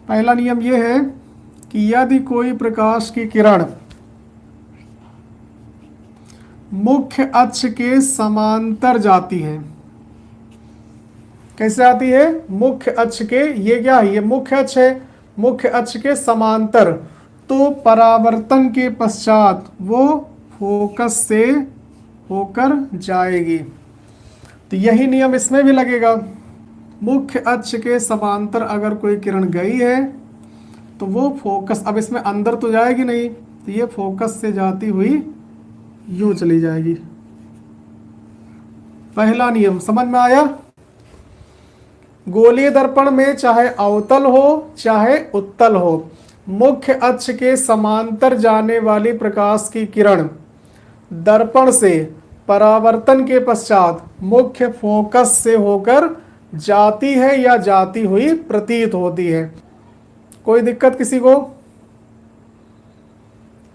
पहला नियम यह है कि यदि कोई प्रकाश की किरण मुख्य अक्ष के समांतर जाती है, कैसे आती है? मुख्य अक्ष के, ये क्या है? ये मुख्य अक्ष है, मुख्य अक्ष के समांतर, तो परावर्तन के पश्चात वो फोकस से होकर जाएगी। तो यही नियम इसमें भी लगेगा। मुख्य अक्ष के समांतर अगर कोई किरण गई है तो वो फोकस, अब इसमें अंदर तो जाएगी नहीं, तो ये फोकस से जाती हुई यूं चली जाएगी। पहला नियम समझ में आया? गोलीय दर्पण में चाहे अवतल हो चाहे उत्तल हो, मुख्य अक्ष के समांतर जाने वाली प्रकाश की किरण दर्पण से परावर्तन के पश्चात मुख्य फोकस से होकर जाती है या जाती हुई प्रतीत होती है। कोई दिक्कत किसी को?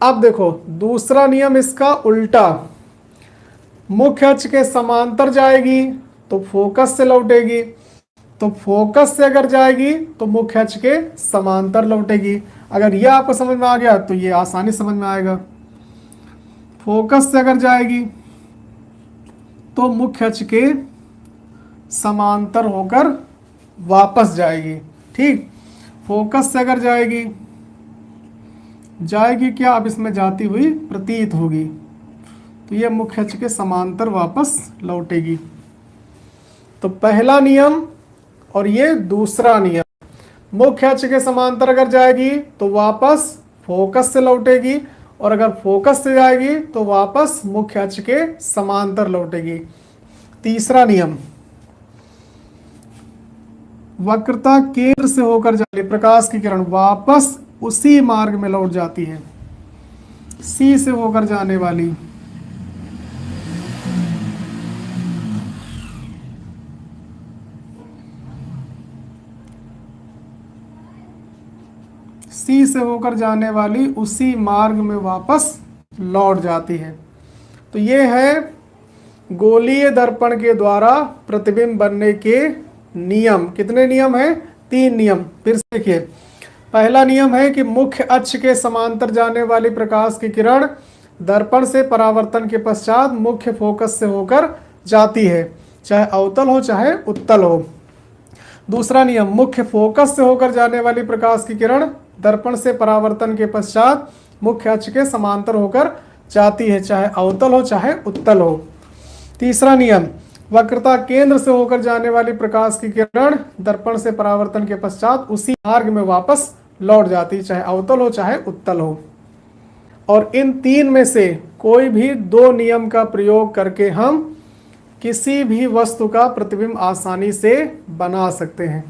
अब देखो दूसरा नियम इसका उल्टा, मुख्य अक्ष के समांतर जाएगी तो फोकस से लौटेगी, तो फोकस से अगर जाएगी तो मुख्य अक्ष के समांतर लौटेगी। अगर यह आपको समझ में आ गया तो ये आसानी समझ में आएगा। फोकस से अगर जाएगी तो मुख्य अक्ष के समांतर होकर वापस जाएगी। ठीक, फोकस से अगर जाएगी क्या? अब इसमें जाती हुई प्रतीत होगी, तो यह मुख्य अक्ष के समांतर वापस लौटेगी। तो पहला नियम और ये दूसरा नियम, मुख्य अक्ष के समांतर अगर जाएगी तो वापस फोकस से लौटेगी, और अगर फोकस से जाएगी तो वापस मुख्य अक्ष के समांतर लौटेगी। तीसरा नियम, वक्रता केंद्र से होकर जाने प्रकाश की किरण वापस उसी मार्ग में लौट जाती है, सी से होकर जाने वाली। सी से होकर जाने वाली उसी मार्ग में वापस लौट जाती है। तो ये है गोलीय दर्पण के द्वारा प्रतिबिंब बनने के नियम। कितने नियम हैं? 3 नियम। फिर से देखिए, पहला नियम है कि मुख्य अक्ष के समांतर जाने वाली प्रकाश की किरण दर्पण से परावर्तन के पश्चात मुख्य फोकस से होकर जाती है, चाहे अवतल हो चाहे उत्तल हो। दूसरा नियम, मुख्य फोकस से होकर जाने वाली प्रकाश की किरण दर्पण से परावर्तन के पश्चात मुख्य अक्ष के समांतर होकर जाती है, चाहे अवतल हो चाहे उत्तल हो। तीसरा नियम, वक्रता केंद्र से होकर जाने वाली प्रकाश की किरण दर्पण से परावर्तन के पश्चात उसी मार्ग में वापस लौट जाती, चाहे अवतल हो चाहे उत्तल हो। और इन 3 में से कोई भी 2 नियम का प्रयोग करके हम किसी भी वस्तु का प्रतिबिंब आसानी से बना सकते हैं।